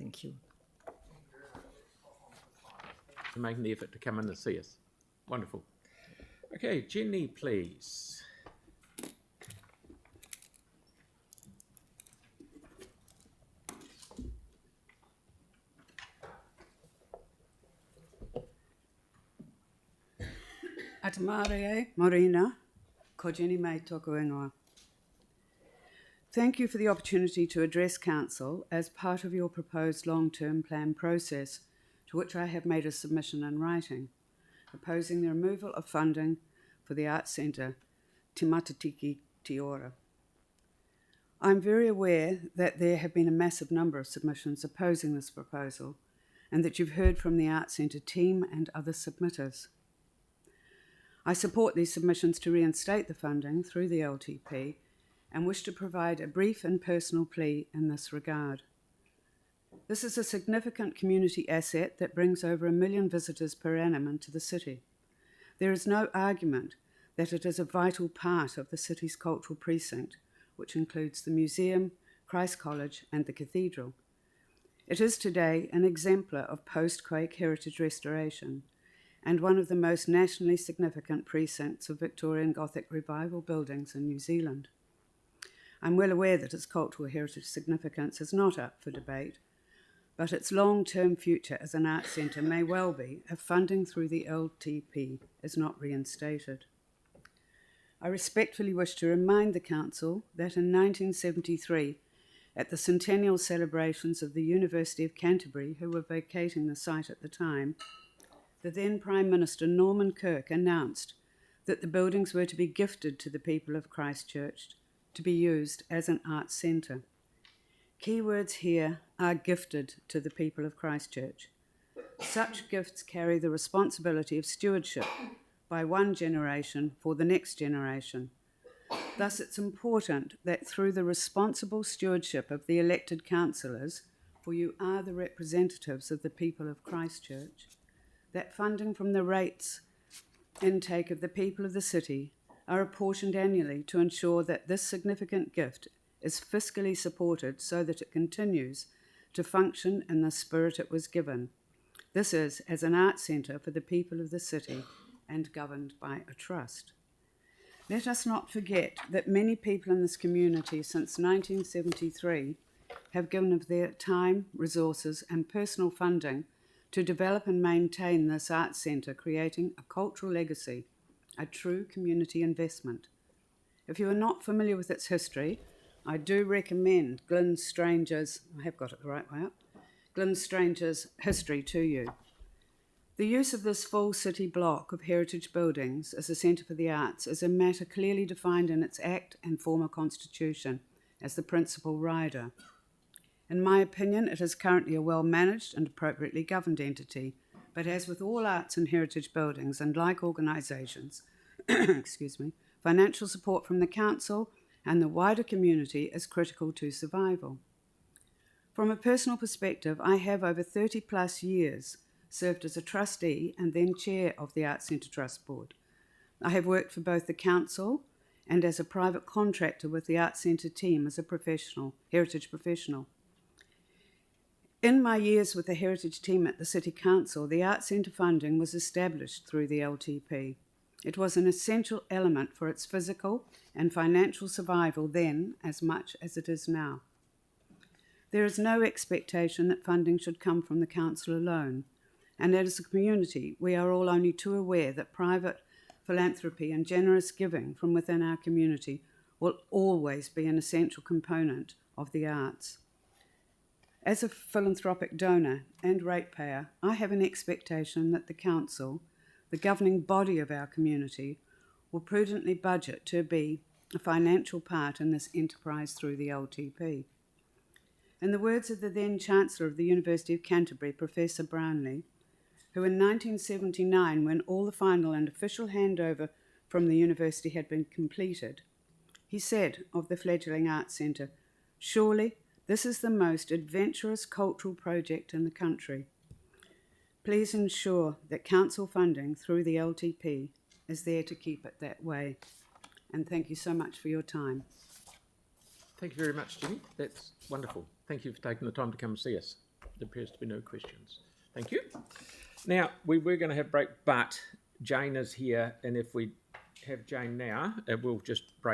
Thank you. For making the effort to come in and see us. Wonderful. Okay, Jenny, please. Atamare Morena, ko Jenny mai tōku ingoa. Thank you for the opportunity to address Council as part of your proposed long-term plan process, to which I have made a submission in writing, opposing the removal of funding for the Arts Centre, Te Matatiki Te Ora. I'm very aware that there have been a massive number of submissions opposing this proposal, and that you've heard from the Arts Centre team and other submitters. I support these submissions to reinstate the funding through the LTP and wish to provide a brief and personal plea in this regard. This is a significant community asset that brings over 1 million visitors per annum into the city. There is no argument that it is a vital part of the city's cultural precinct, which includes the museum, Christ College and the cathedral. It is today an exemplar of post-quake heritage restoration and one of the most nationally significant precincts of Victorian Gothic revival buildings in New Zealand. I'm well aware that its cultural heritage significance is not up for debate, but its long-term future as an arts centre may well be if funding through the LTP is not reinstated. I respectfully wish to remind the Council that in 1973, at the centennial celebrations of the University of Canterbury, who were vacating the site at the time, the then Prime Minister Norman Kirk announced that the buildings were to be gifted to the people of Christchurch to be used as an arts centre. Keywords here are gifted to the people of Christchurch. Such gifts carry the responsibility of stewardship by one generation for the next generation. Thus, it's important that through the responsible stewardship of the elected councillors, for you are the representatives of the people of Christchurch, that funding from the rates intake of the people of the city are apportioned annually to ensure that this significant gift is fiscally supported so that it continues to function in the spirit it was given. This is as an arts centre for the people of the city and governed by a trust. Let us not forget that many people in this community since 1973 have given of their time, resources and personal funding to develop and maintain this arts centre, creating a cultural legacy, a true community investment. If you are not familiar with its history, I do recommend Glyn Stranger's, I have got it the right way up, Glyn Stranger's history to you. The use of this full city block of heritage buildings as a centre for the arts is a matter clearly defined in its Act and former constitution as the principal rider. In my opinion, it is currently a well-managed and appropriately governed entity, but as with all arts and heritage buildings and like organisations, financial support from the council and the wider community is critical to survival. From a personal perspective, I have over 30 plus years served as a trustee and then chair of the Arts Centre Trust Board. I have worked for both the council and as a private contractor with the Arts Centre team as a heritage professional. In my years with the heritage team at the City Council, the Arts Centre funding was established through the LTP. It was an essential element for its physical and financial survival then as much as it is now. There is no expectation that funding should come from the Council alone, and as a community, we are all only too aware that private philanthropy and generous giving from within our community will always be an essential component of the arts. As a philanthropic donor and ratepayer, I have an expectation that the Council, the governing body of our community, will prudently budget to be a financial part in this enterprise through the LTP. In the words of the then Chancellor of the University of Canterbury, Professor Brownlee, who in 1979, when all the final and official handover from the university had been completed, he said of the fledgling Arts Centre, "Surely this is the most adventurous cultural project in the country. Please ensure that council funding through the LTP is there to keep it that way." And thank you so much for your time. Thank you very much, Jenny. That's wonderful. Thank you for taking the time to come and see us. there appears to be no questions. Thank you. Now, we were going to have break, but Jane is here, and if we have Jane now, we'll just break.